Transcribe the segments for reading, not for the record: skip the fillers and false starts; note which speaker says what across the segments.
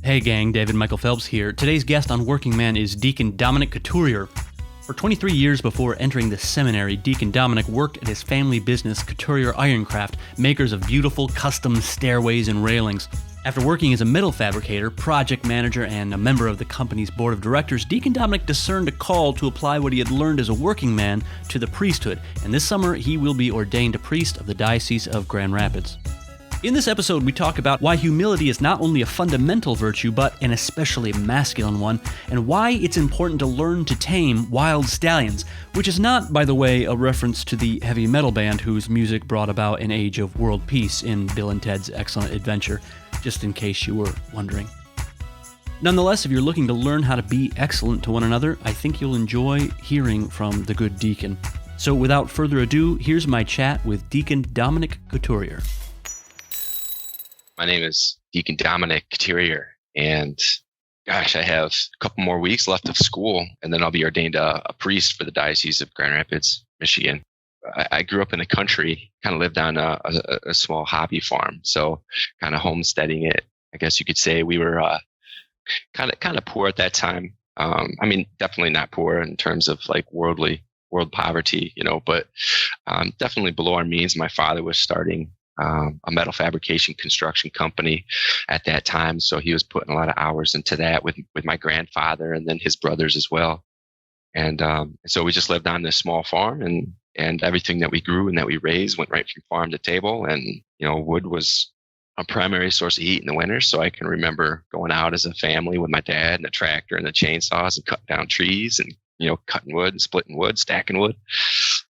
Speaker 1: Hey gang, David Michael Phelps here. Today's guest on Working Man is Deacon Dominic Couturier. For 23 years before entering the seminary, Deacon Dominic worked at his family business, Couturier Iron Craft, makers of beautiful custom stairways and railings. After working as a metal fabricator, project manager, and a member of the company's board of directors, Deacon Dominic discerned a call to apply what he had learned as a working man to the priesthood, and this summer he will be ordained a priest of the Diocese of Grand Rapids. In this episode, we talk about why humility is not only a fundamental virtue, but an especially masculine one, and why it's important to learn to tame wild stallions, which is not, by the way, a reference to the heavy metal band whose music brought about an age of world peace in Bill and Ted's Excellent Adventure, just in case you were wondering. Nonetheless, if you're looking to learn how to be excellent to one another, I think you'll enjoy hearing from the good deacon. So without further ado, here's my chat with Deacon Dominic Couturier.
Speaker 2: My name is Deacon Dominic Couturier, and gosh, I have a couple more weeks left of school, and then I'll be ordained a priest for the Diocese of Grand Rapids, Michigan. I grew up in the country, kind of lived on a small hobby farm, so kind of homesteading it. I guess you could say we were kind of poor at that time. I mean, definitely not poor in terms of like world poverty, but definitely below our means. My father was starting a metal fabrication construction company at that time. So he was putting a lot of hours into that with my grandfather and then his brothers as well. And so we just lived on this small farm, and everything that we grew and that we raised went right from farm to table. And, wood was a primary source of heat in the winter. So I can remember going out as a family with my dad and the tractor and the chainsaws and cutting down trees and, cutting wood and splitting wood, stacking wood,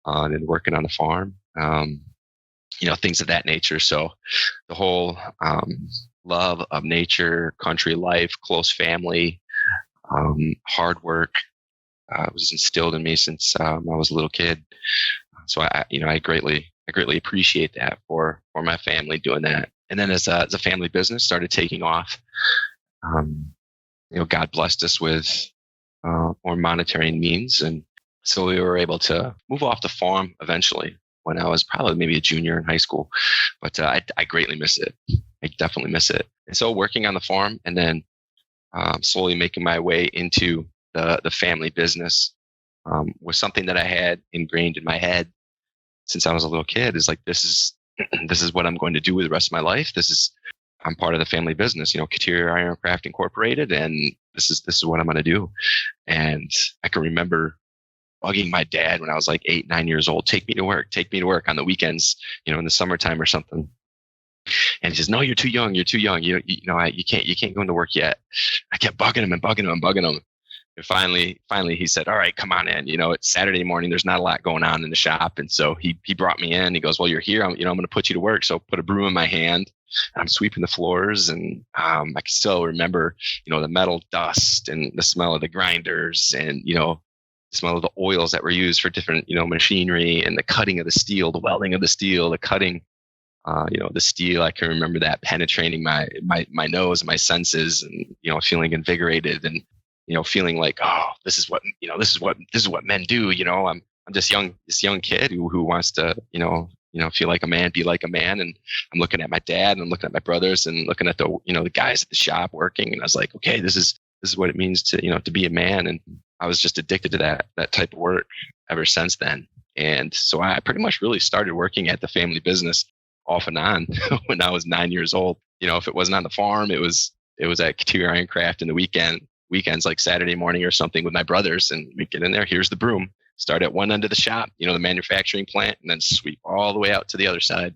Speaker 2: and then working on the farm. Things of that nature. So the whole love of nature, country life, close family, hard work was instilled in me since I was a little kid. So I greatly appreciate that for my family doing that. And then as a family business started taking off, God blessed us with more monetary means, and so we were able to move off the farm eventually, when I was probably maybe a junior in high school, but I greatly miss it. I definitely miss it. And so working on the farm and then slowly making my way into the family business was something that I had ingrained in my head since I was a little kid. Is like, this is what I'm going to do with the rest of my life. I'm part of the family business, Couturier Iron Craft Incorporated, and this is what I'm going to do. And I can remember bugging my dad when I was like 8, 9 years old, take me to work on the weekends, in the summertime or something. And he says, no, you're too young. You can't go into work yet. I kept bugging him. And finally he said, all right, come on in. It's Saturday morning. There's not a lot going on in the shop. And so he brought me in. He goes, well, you're here. I'm going to put you to work. So put a broom in my hand. I'm sweeping the floors, and I can still remember, the metal dust and the smell of the grinders, and, the smell of the oils that were used for different, machinery, and the cutting of the steel, the welding of the steel, the cutting, the steel. I can remember that penetrating my nose and my senses, and, feeling invigorated, and, feeling like, oh, this is what men do. I'm this young kid who wants to, feel like a man, be like a man. And I'm looking at my dad, and I'm looking at my brothers, and looking at the guys at the shop working. And I was like, okay, this is what it means to be a man. And I was just addicted to that type of work ever since then. And so I pretty much really started working at the family business off and on when I was 9 years old. If it wasn't on the farm, it was at Couturier Iron Craft in the weekends, like Saturday morning or something with my brothers, and we get in there, here's the broom, start at one end of the shop, the manufacturing plant, and then sweep all the way out to the other side.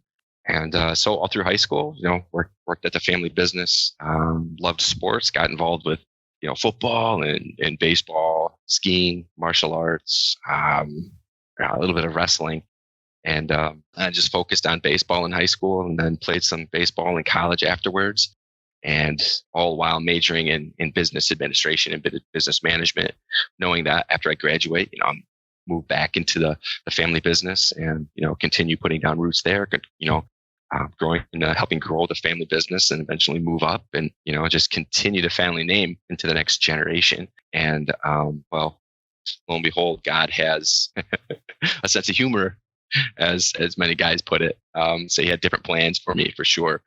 Speaker 2: And so all through high school, worked at the family business, loved sports, got involved with football and baseball, skiing, martial arts, a little bit of wrestling. And I just focused on baseball in high school, and then played some baseball in college afterwards. And all while majoring in business administration and business management, knowing that after I graduate, I'm move back into the family business and, continue putting down roots there, growing and helping grow the family business, and eventually move up and, just continue the family name into the next generation. And, lo and behold, God has a sense of humor, as many guys put it. So he had different plans for me, for sure.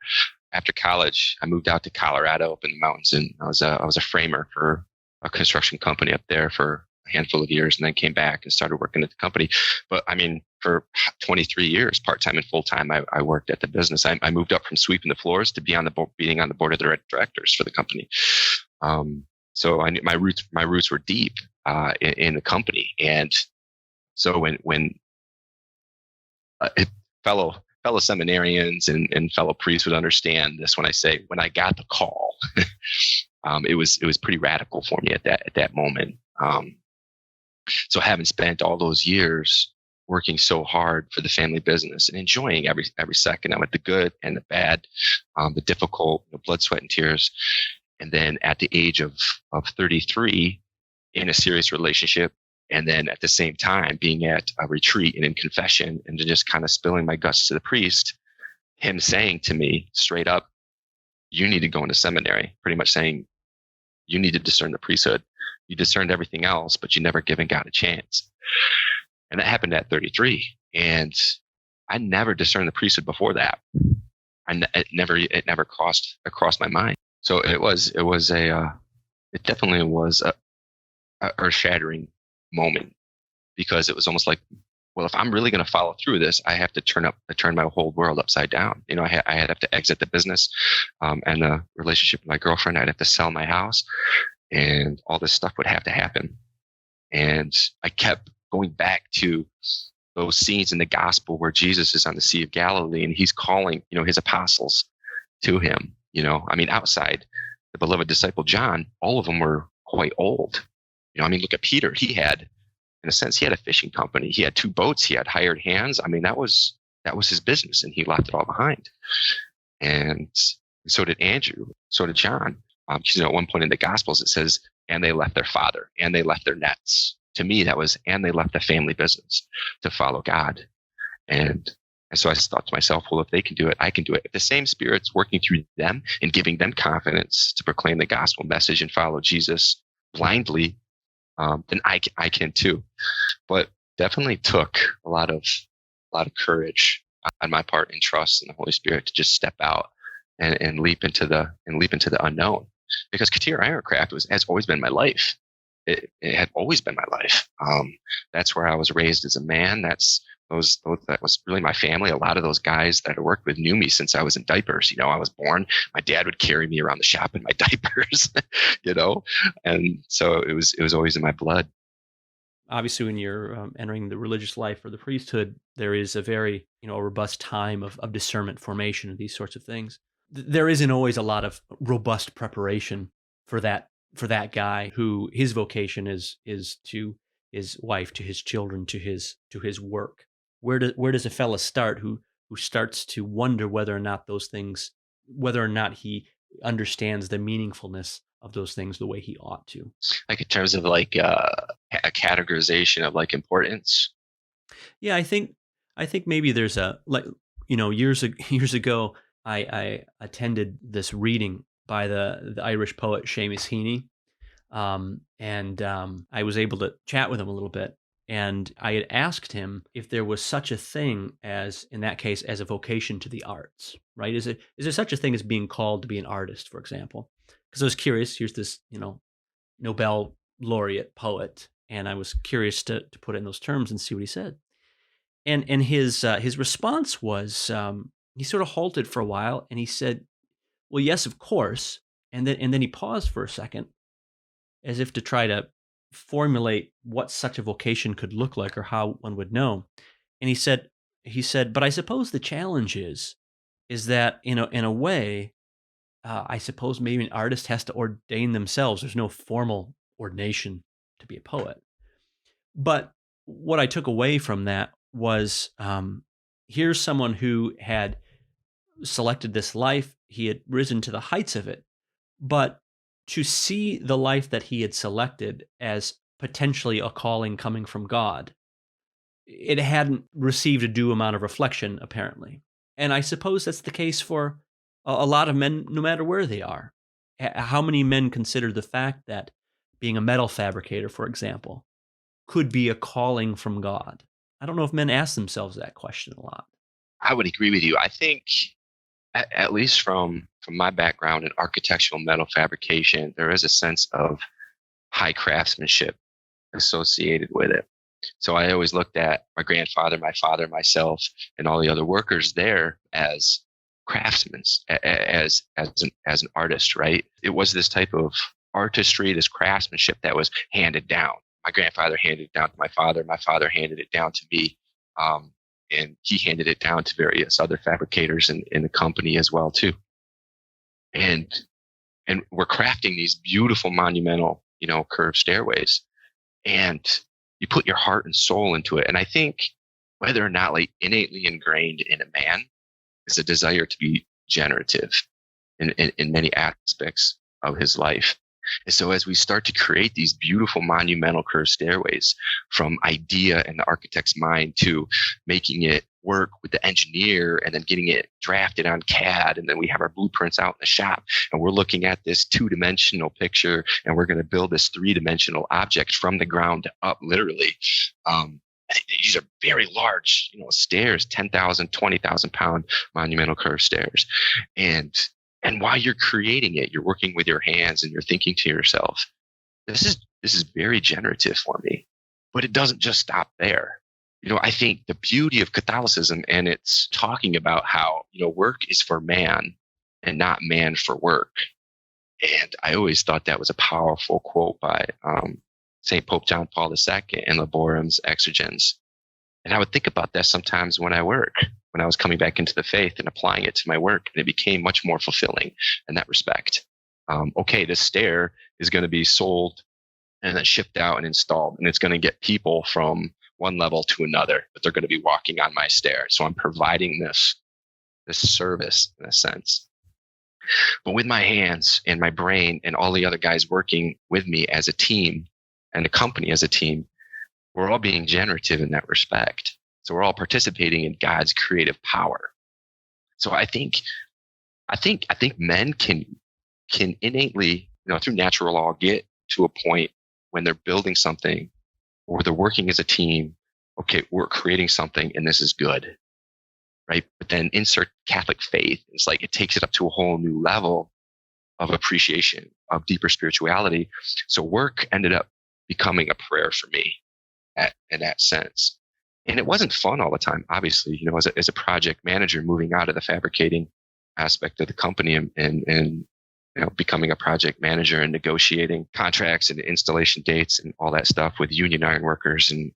Speaker 2: after college, I moved out to Colorado up in the mountains, and I was a framer for a construction company up there for a handful of years, and then came back and started working at the company. But I mean, for 23 years, part-time and full-time, I worked at the business. I moved up from sweeping the floors to being on the board of directors for the company. So I knew my roots were deep in the company, and so when fellow seminarians and fellow priests would understand this, when I got the call, it was pretty radical for me at that moment. So having spent all those years working so hard for the family business and enjoying every second of it, the good and the bad, the difficult, blood, sweat, and tears. And then at the age of 33, in a serious relationship, and then at the same time being at a retreat and in confession, and just kind of spilling my guts to the priest, him saying to me straight up, "You need to go into seminary," pretty much saying, "You need to discern the priesthood. You discerned everything else, but you never given God a chance." And that happened at 33. And I never discerned the priesthood before that. It never crossed my mind. So it definitely was a earth-shattering moment, because it was almost like, well, if I'm really going to follow through this, I have to turn my whole world upside down. I have to exit the business and the relationship with my girlfriend. I'd have to sell my house, and all this stuff would have to happen. And I kept going back to those scenes in the gospel where Jesus is on the Sea of Galilee and he's calling, his apostles to him. Outside the beloved disciple John, all of them were quite old. Look at Peter. He had a fishing company. He had 2 boats. He had hired hands. That was his business, and he left it all behind. And so did Andrew. So did John. At one point in the Gospels, it says, "And they left their father, and they left their nets." To me, that was, and they left the family business to follow God. And so I thought to myself, well, if they can do it, I can do it. If the same Spirit's working through them and giving them confidence to proclaim the gospel message and follow Jesus blindly, then I can too. But definitely took a lot of courage on my part and trust in the Holy Spirit to just step out and leap into the unknown. Because Couturier Iron Craft has always been my life. It had always been my life. That's where I was raised as a man. That was really my family. A lot of those guys that I worked with knew me since I was in diapers. I was born. My dad would carry me around the shop in my diapers. And so it was always in my blood.
Speaker 1: Obviously, when you're entering the religious life or the priesthood, there is a very robust time of discernment formation and these sorts of things. There isn't always a lot of robust preparation for that guy who his vocation is to his wife, to his children, to his work. Where does a fella start who starts to wonder whether or not he understands the meaningfulness of those things the way he ought to?
Speaker 2: Like in terms of like a categorization of like importance.
Speaker 1: Yeah, I think maybe there's years ago I attended this reading by the Irish poet Seamus Heaney, and I was able to chat with him a little bit. And I had asked him if there was such a thing as, in that case, as a vocation to the arts, right? Is there such a thing as being called to be an artist, for example? Because I was curious. Here's this, Nobel laureate poet, and I was curious to put it in those terms and see what he said. And his response was, he sort of halted for a while, and he said, "Well, yes, of course." And then he paused for a second, as if to try to formulate what such a vocation could look like or how one would know. And he said, "But I suppose the challenge is that in a way, I suppose maybe an artist has to ordain themselves. There's no formal ordination to be a poet." But what I took away from that was, here's someone who had selected this life. He had risen to the heights of it, but to see the life that he had selected as potentially a calling coming from God, it hadn't received a due amount of reflection, apparently. And I suppose that's the case for a lot of men, no matter where they are. How many men consider the fact that being a metal fabricator, for example, could be a calling from God? I don't know if men ask themselves that question a lot.
Speaker 2: I would agree with you. I think at least from my background in architectural metal fabrication, there is a sense of high craftsmanship associated with it. So I always looked at my grandfather, my father, myself, and all the other workers there as craftsmen, as an artist, right? It was this type of artistry, this craftsmanship that was handed down. My grandfather handed it down to my father handed it down to me, and he handed it down to various other fabricators in the company as well too. And we're crafting these beautiful monumental, curved stairways, and you put your heart and soul into it. And I think whether or not like innately ingrained in a man is a desire to be generative in many aspects of his life. And so as we start to create these beautiful monumental curved stairways, from idea in the architect's mind to making it work with the engineer and then getting it drafted on CAD, and then we have our blueprints out in the shop and we're looking at this 2-dimensional picture and we're going to build this 3-dimensional object from the ground up, literally. These are very large, stairs, 10,000, 20,000 pound monumental curved stairs. And while you're creating it, you're working with your hands and you're thinking to yourself, this is very generative for me. But it doesn't just stop there. I think the beauty of Catholicism, and it's talking about how, work is for man and not man for work. And I always thought that was a powerful quote by St. Pope John Paul II in Laborum's Exergens. And I would think about that sometimes when I work, when I was coming back into the faith and applying it to my work, and it became much more fulfilling in that respect. Okay, this stair is going to be sold and then shipped out and installed, and it's going to get people from one level to another, but they're going to be walking on my stair. So I'm providing this service in a sense. But with my hands and my brain and all the other guys working with me as a team and the company as a team, we're all being generative in that respect. So we're all participating in God's creative power. So I think men can innately, through natural law, get to a point when they're building something or they're working as a team. Okay, we're creating something and this is good, right? But then insert Catholic faith. It's like it takes it up to a whole new level of appreciation, of deeper spirituality. So work ended up becoming a prayer for me in that sense. And it wasn't fun all the time, obviously, as a project manager, moving out of the fabricating aspect of the company and becoming a project manager and negotiating contracts and installation dates and all that stuff with union iron workers. And,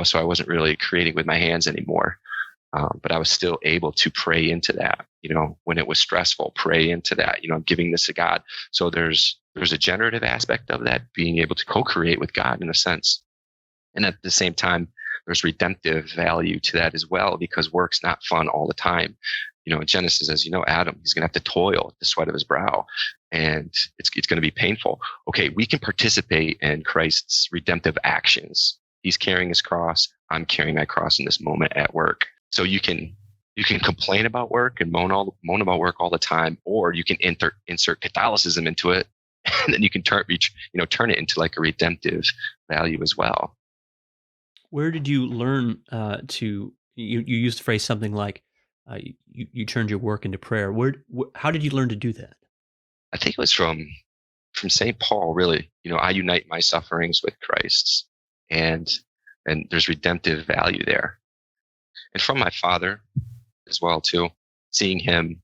Speaker 2: so I wasn't really creating with my hands anymore. But I was still able to pray into that, when it was stressful, pray into that, giving this to God. So there's a generative aspect of that, being able to co-create with God in a sense. And at the same time, there's redemptive value to that as well, because work's not fun all the time. In Genesis, as Adam, he's going to have to toil at the sweat of his brow, and it's going to be painful. Okay, we can participate in Christ's redemptive actions. He's carrying his cross. I'm carrying my cross in this moment at work. So you can complain about work and moan about work all the time, or you can insert Catholicism into it, and then you can turn it into like a redemptive value as well.
Speaker 1: Where did you learn you used the phrase something like you turned your work into prayer? How did you learn to do that?
Speaker 2: I think it was from St. Paul, really. I unite my sufferings with Christ's, and there's redemptive value there. And from my father as well too, seeing him,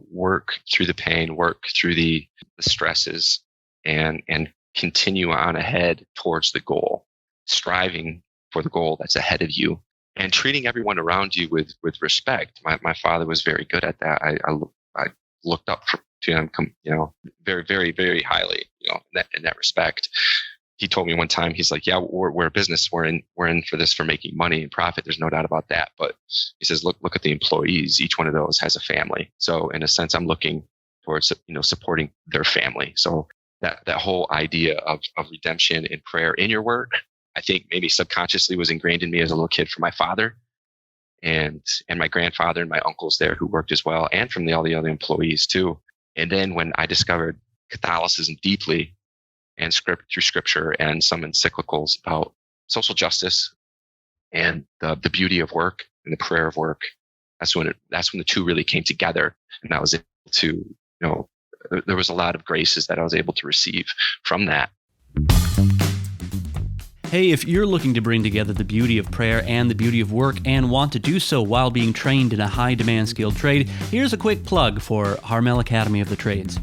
Speaker 2: work through the pain, work through the stresses, and continue on ahead towards the goal, striving for the goal that's ahead of you, and treating everyone around you with respect. My father was very good at that. I looked up to him, very, very, very highly, in that respect. He told me one time, he's like, yeah, we're a business. We're in for this, for making money and profit. There's no doubt about that. But he says, look at the employees. Each one of those has a family. So in a sense, I'm looking towards, supporting their family. So that whole idea of redemption and prayer in your work, I think maybe subconsciously was ingrained in me as a little kid from my father and my grandfather and my uncles there who worked as well, and from all the other employees too. And then when I discovered Catholicism deeply, and through scripture and some encyclicals about social justice and the beauty of work and the prayer of work, That's when the two really came together, and I was able to, there was a lot of graces that I was able to receive from that.
Speaker 1: Hey, if you're looking to bring together the beauty of prayer and the beauty of work and want to do so while being trained in a high-demand skilled trade, here's a quick plug for Harmel Academy of the Trades.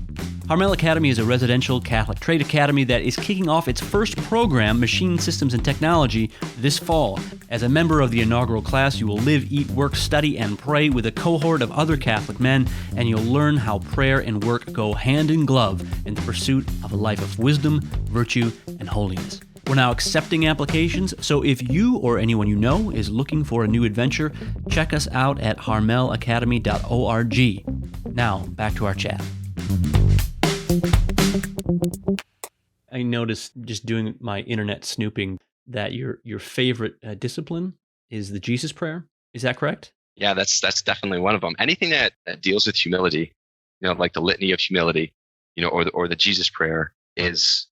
Speaker 1: Harmel Academy is a residential Catholic trade academy that is kicking off its first program, Machine Systems and Technology, this fall. As a member of the inaugural class, you will live, eat, work, study, and pray with a cohort of other Catholic men, and you'll learn how prayer and work go hand in glove in the pursuit of a life of wisdom, virtue, and holiness. We're now accepting applications, so if you or anyone you know is looking for a new adventure, check us out at harmelacademy.org. Now, back to our chat. I noticed, just doing my internet snooping, that your favorite discipline is the Jesus prayer. Is that correct?
Speaker 2: Yeah, that's definitely one of them. Anything that deals with humility, like the litany of humility, or the Jesus prayer is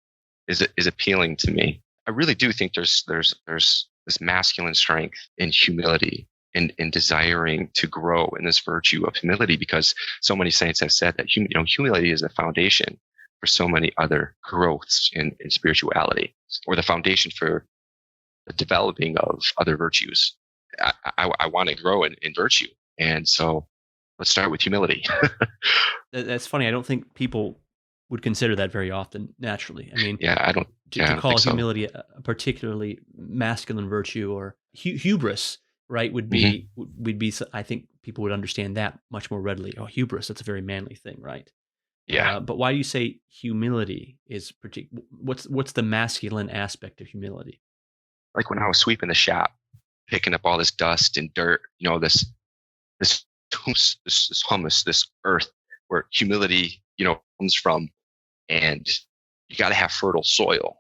Speaker 2: appealing to me. I really do think there's this masculine strength in humility, in desiring to grow in this virtue of humility, because so many saints have said that humility is the foundation for so many other growths in spirituality, or the foundation for the developing of other virtues. I want to grow in virtue, and so let's start with humility.
Speaker 1: That's funny. I don't think people would consider that very often, naturally. I mean,
Speaker 2: I don't.
Speaker 1: To call humility a particularly masculine virtue, or hubris, right, would be, I think people would understand that much more readily. Oh, hubris, that's a very manly thing, right?
Speaker 2: Yeah.
Speaker 1: But why do you say humility is what's the masculine aspect of humility?
Speaker 2: Like when I was sweeping the shop, picking up all this dust and dirt, this humus, this earth, where humility, comes from, and you got to have fertile soil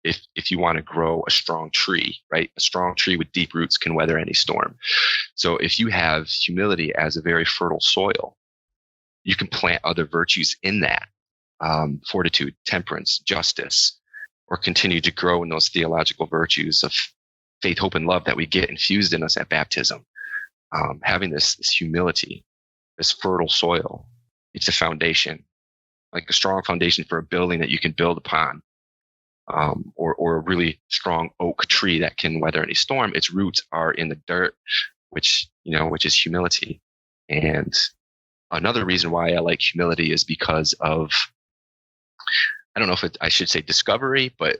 Speaker 2: if you want to grow a strong tree, right? A strong tree with deep roots can weather any storm. So if you have humility as a very fertile soil, you can plant other virtues in that, fortitude, temperance, justice, or continue to grow in those theological virtues of faith, hope, and love that we get infused in us at baptism. Having this humility, this fertile soil, it's a foundation, like a strong foundation for a building that you can build upon, or a really strong oak tree that can weather any storm. Its roots are in the dirt, which is humility. And another reason why I like humility is because of, I don't know if I should say discovery, but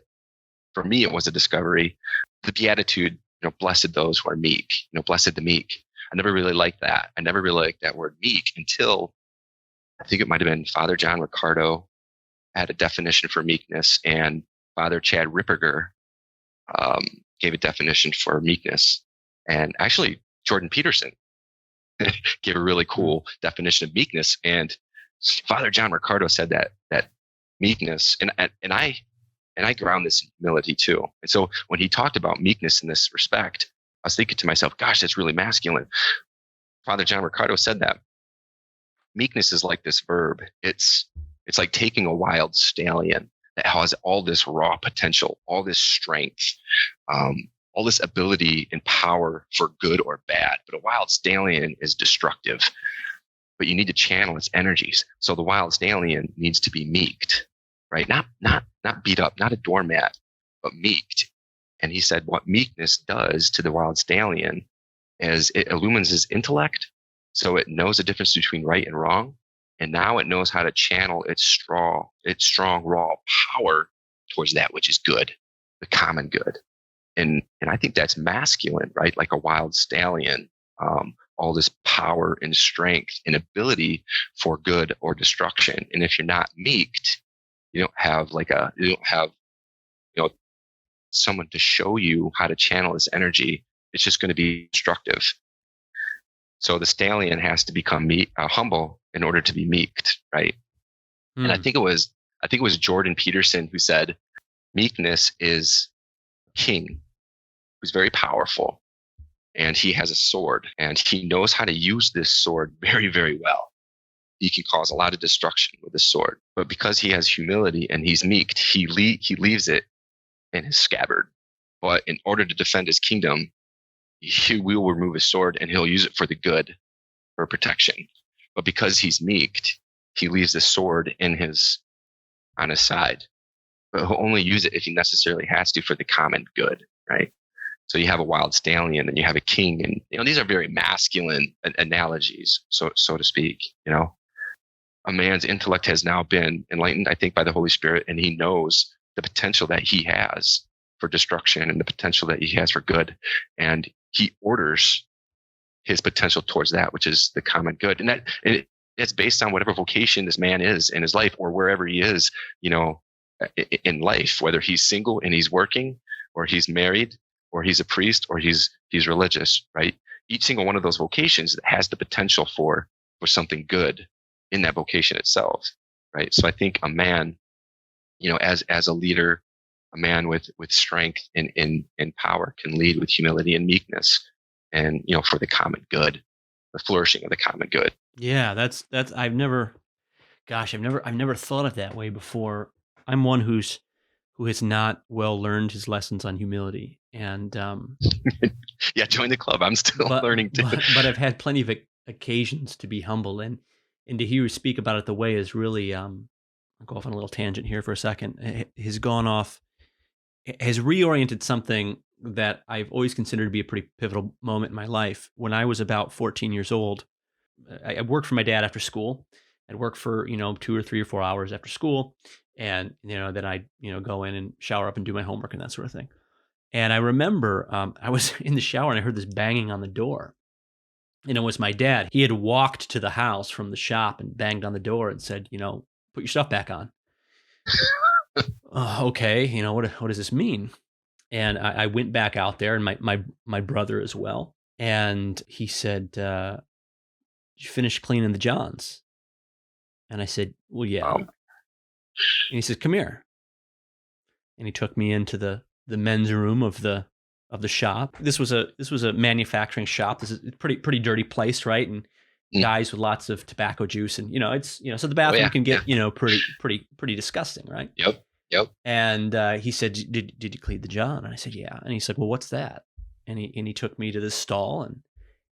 Speaker 2: for me, it was a discovery. The Beatitude, blessed those who are meek, blessed the meek. I never really liked that. I never really liked that word meek until I think it might have been Father John Ricardo had a definition for meekness, and Father Chad Ripperger gave a definition for meekness. And actually, Jordan Peterson gave a really cool definition of meekness. And Father John Ricardo said that meekness, and I ground this in humility too. And so when he talked about meekness in this respect, I was thinking to myself, gosh, that's really masculine. Father John Ricardo said that meekness is like this verb. It's like taking a wild stallion that has all this raw potential, all this strength, all this ability and power for good or bad. But a wild stallion is destructive, but you need to channel its energies. So the wild stallion needs to be meeked, right? Not beat up, not a doormat, but meeked. And he said what meekness does to the wild stallion is it illumines his intellect. So it knows the difference between right and wrong. And now it knows how to channel its strong, raw power towards that which is good, the common good. And I think that's masculine, right? Like a wild stallion, all this power and strength and ability for good or destruction. And if you're not meeked, you don't have someone to show you how to channel this energy. It's just going to be destructive. So the stallion has to become humble in order to be meeked, right? And I think it was Jordan Peterson who said, meekness is a king who's very powerful, and he has a sword, and he knows how to use this sword very, very well. He can cause a lot of destruction with his sword, but because he has humility and he's meeked, he leaves it in his scabbard. But in order to defend his kingdom, he will remove his sword and he'll use it for the good for protection. But because he's meek, he leaves the sword on his side. But he'll only use it if he necessarily has to for the common good, right? So you have a wild stallion and you have a king, and these are very masculine analogies, so to speak. A man's intellect has now been enlightened, I think, by the Holy Spirit, and he knows the potential that he has for destruction and the potential that he has for good, and he orders his potential towards that, which is the common good, and it's based on whatever vocation this man is in his life, or wherever he is, in life, whether he's single and he's working, or he's married, or he's a priest, or he's religious, right? Each single one of those vocations has the potential for something good in that vocation itself, right? So I think a man, as a leader, a man with strength and power can lead with humility and meekness, and for the common good, the flourishing of the common good.
Speaker 1: Yeah, that's I've never thought of that way before. I'm one who has not well learned his lessons on humility, and
Speaker 2: yeah, join the club. I'm still learning too.
Speaker 1: But I've had plenty of occasions to be humble, and to hear you speak about it the way is really. I'll go off on a little tangent here for a second. Has reoriented something that I've always considered to be a pretty pivotal moment in my life. When I was about 14 years old, I worked for my dad after school. I'd work for 2 or 3 or 4 hours after school, and then I'd go in and shower up and do my homework and that sort of thing. And I remember I was in the shower and I heard this banging on the door. And it was my dad. He had walked to the house from the shop and banged on the door and said, put your stuff back on. Okay, what does this mean? And I went back out there, and my brother as well. And he said, "You finished cleaning the johns?" And I said, "Well, yeah."
Speaker 2: Wow.
Speaker 1: And he says, "Come here." And he took me into the men's room of the shop. This was a manufacturing shop. This is a pretty dirty place, right? And guys with lots of tobacco juice, and it's so the bathroom can get pretty disgusting, right?
Speaker 2: Yep.
Speaker 1: And he said, "Did you clean the john?" And I said, "Yeah." And he said, "Well, what's that?" And he took me to this stall,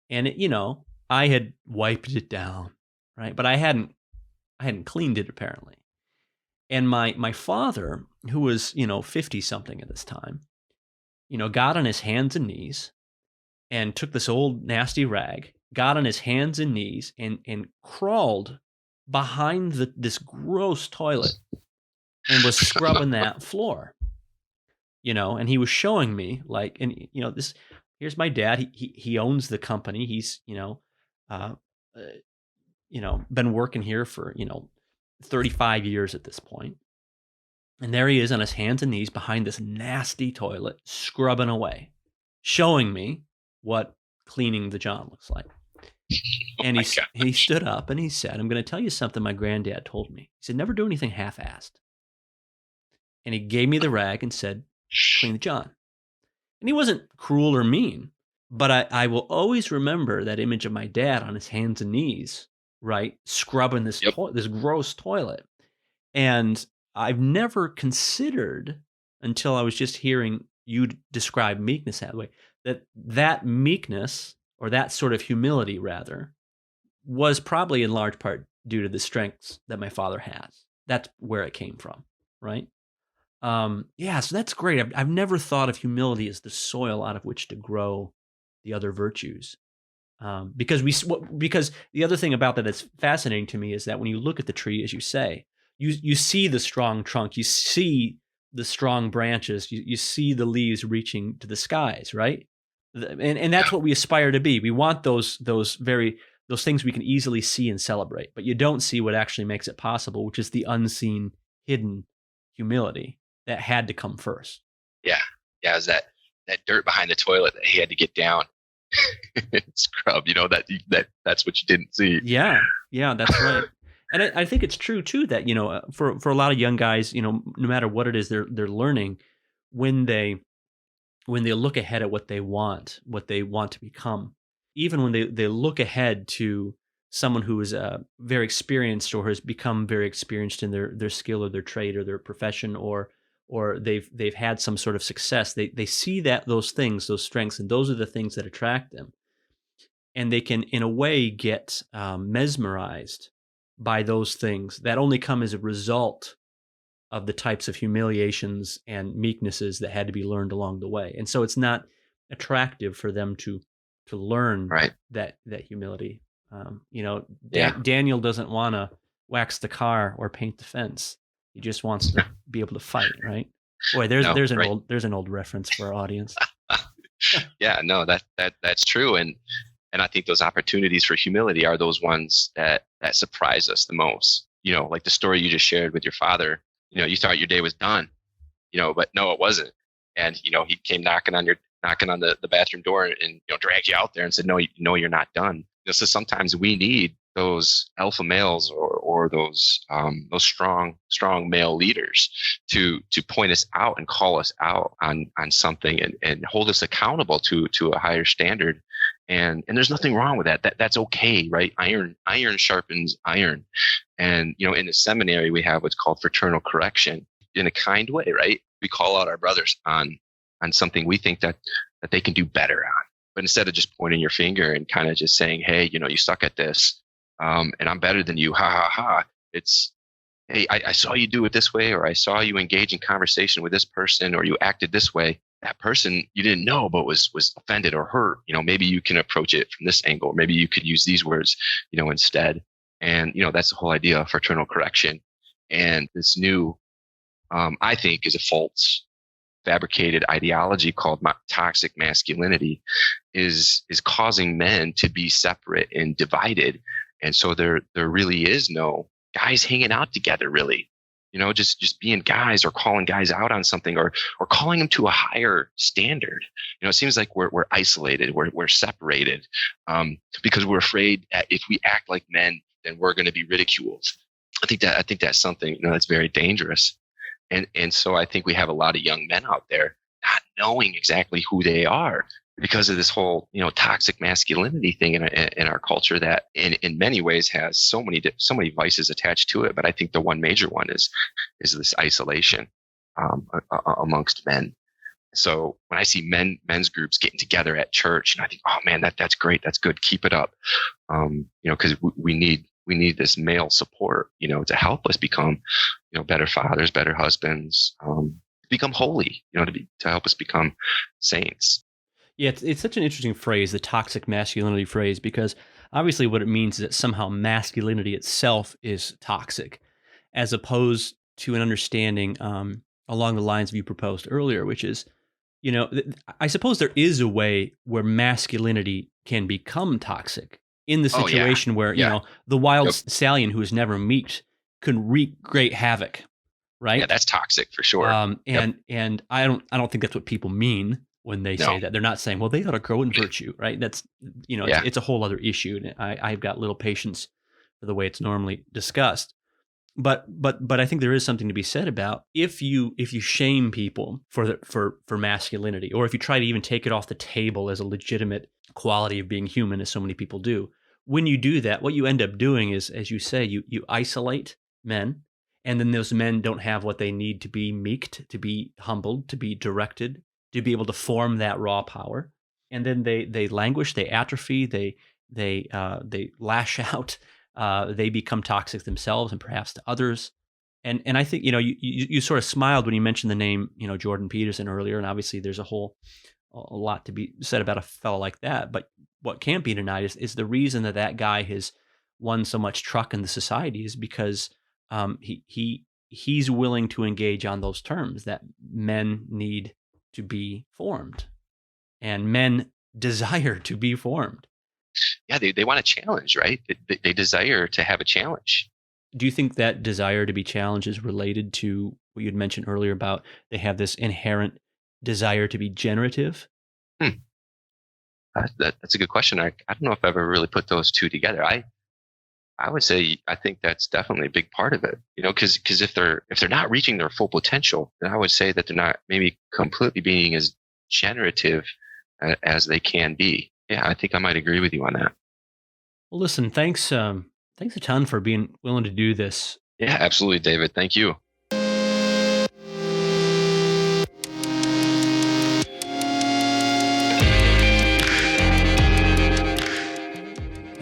Speaker 1: and it, I had wiped it down, right? But I hadn't cleaned it apparently. And my father, who was 50 something at this time, got on his hands and knees and took this old nasty rag, got on his hands and knees and crawled behind this gross toilet and was scrubbing that floor, and he was showing me this, here's my dad. He owns the company. He's, been working here for, 35 years at this point. And there he is on his hands and knees behind this nasty toilet, scrubbing away, showing me what cleaning the john looks like. And he stood up and he said, "I'm going to tell you something my granddad told me." He said, "Never do anything half-assed." And he gave me the rag and said, "Clean the john." And he wasn't cruel or mean, but I will always remember that image of my dad on his hands and knees, right, scrubbing this this gross toilet. And I've never considered, until I was just hearing you describe meekness that way, that meekness, or that sort of humility rather, was probably in large part due to the strengths that my father has. That's where it came from, right? So that's great. I've never thought of humility as the soil out of which to grow the other virtues. Because the other thing about that that's fascinating to me is that when you look at the tree, as you say, you see the strong trunk, you see the strong branches, you see the leaves reaching to the skies, right? And that's what we aspire to be. We want those things we can easily see and celebrate, but you don't see what actually makes it possible, which is the unseen, hidden humility that had to come first.
Speaker 2: Yeah. It was that dirt behind the toilet that he had to get down. Scrub, that's what you didn't see.
Speaker 1: Yeah, that's right. And I think it's true too that for a lot of young guys, no matter what it is they're learning, when they look ahead at what they want to become, even when they look ahead to someone who is very experienced or has become very experienced in their skill or their trade or their profession, or they've had some sort of success, they see those things, those strengths, and those are the things that attract them. and they can, in a way, get mesmerized by those things that only come as a result of the types of humiliations and meeknesses that had to be learned along the way. And so it's not attractive for them to learn
Speaker 2: Right.
Speaker 1: that humility.
Speaker 2: Yeah.
Speaker 1: Daniel doesn't want to wax the car or paint the fence. He just wants to be able to fight, right? Boy, there's an old reference for our audience.
Speaker 2: Yeah, no, that's true. And I think those opportunities for humility are those ones that surprise us the most. Like the story you just shared with your father, you thought your day was done, but no, it wasn't. And, he came knocking on the bathroom door and, dragged you out there and said, no, you're not done. So sometimes we need those alpha males or those strong male leaders to point us out and call us out on something and hold us accountable to a higher standard. And there's nothing wrong with that. That's okay, right? Iron sharpens iron. And, in the seminary, we have what's called fraternal correction in a kind way, right? We call out our brothers on something we think that they can do better on. But instead of just pointing your finger and kind of just saying, hey, you suck at this, and I'm better than you, ha, ha, ha. It's, hey, I saw you do it this way, or I saw you engage in conversation with this person, or you acted this way. That person you didn't know, but was offended or hurt. Maybe you can approach it from this angle. Maybe you could use these words, instead. And, that's the whole idea of fraternal correction. And this new, I think, is a false fabricated ideology called toxic masculinity is causing men to be separate and divided. And so there really is no guys hanging out together, really. Just being guys or calling guys out on something or calling them to a higher standard. It seems like we're isolated, we're separated, because we're afraid that if we act like men, then we're going to be ridiculed. I think that's something, that's very dangerous. And so I think we have a lot of young men out there not knowing exactly who they are because of this whole, toxic masculinity thing in our culture that in many ways has so many vices attached to it. But I think the one major one is this isolation amongst men. So when I see men's groups getting together at church, and I think, oh man, that's great, that's good, keep it up, because we need this male support, to help us become, better fathers, better husbands, become holy, to help us become saints.
Speaker 1: Yeah, it's such an interesting phrase, the toxic masculinity phrase, because obviously what it means is that somehow masculinity itself is toxic, as opposed to an understanding along the lines you proposed earlier, which is, I suppose there is a way where masculinity can become toxic in the situation where, the wild stallion who is never meeked can wreak great havoc, right?
Speaker 2: Yeah, that's toxic for sure.
Speaker 1: And I don't think that's what people mean when they say that. They're not saying, well, they ought to grow in virtue, right? That's, it's a whole other issue. And I've got little patience for the way it's normally discussed. But I think there is something to be said about if you shame people for masculinity, or if you try to even take it off the table as a legitimate quality of being human, as so many people do. When you do that, what you end up doing is, as you say, you isolate men, and then those men don't have what they need to be meeked, to be humbled, to be directed, to be able to form that raw power. And then they languish, they atrophy, they lash out, they become toxic themselves and perhaps to others. And I think, you sort of smiled when you mentioned the name, Jordan Peterson earlier, and obviously there's a lot to be said about a fellow like that. But what can't be denied is the reason that guy has won so much truck in the society is because he's willing to engage on those terms that men need to be formed, and men desire to be formed.
Speaker 2: Yeah, they want a challenge, right? They desire to have a challenge.
Speaker 1: Do you think that desire to be challenged is related to what you'd mentioned earlier about they have this inherent desire to be generative?
Speaker 2: That's a good question. I don't know if I've ever really put those two together. I would say I think that's definitely a big part of it. Because if they're not reaching their full potential, then I would say that they're not maybe completely being as generative as they can be. Yeah, I think I might agree with you on that.
Speaker 1: Well, listen, thanks a ton for being willing to do this.
Speaker 2: Yeah, absolutely, David. Thank you.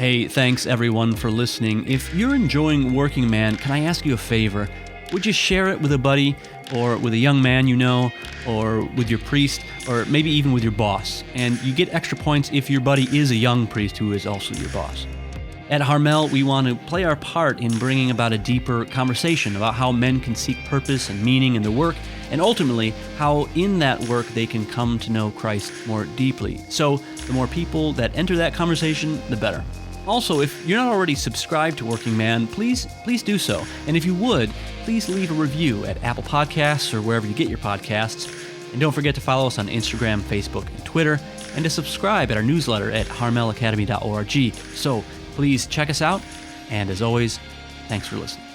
Speaker 1: Hey, thanks everyone for listening. If you're enjoying Working Man, can I ask you a favor? Would you share it with a buddy, or with a young man you know, or with your priest, or maybe even with your boss? And you get extra points if your buddy is a young priest who is also your boss. At Harmel, we want to play our part in bringing about a deeper conversation about how men can seek purpose and meaning in their work, and ultimately, how in that work they can come to know Christ more deeply. So, the more people that enter that conversation, the better. Also, if you're not already subscribed to Working Man, please do so. And if you would, please leave a review at Apple Podcasts or wherever you get your podcasts. And don't forget to follow us on Instagram, Facebook, and Twitter, and to subscribe at our newsletter at harmelacademy.org. So please check us out, and as always, thanks for listening.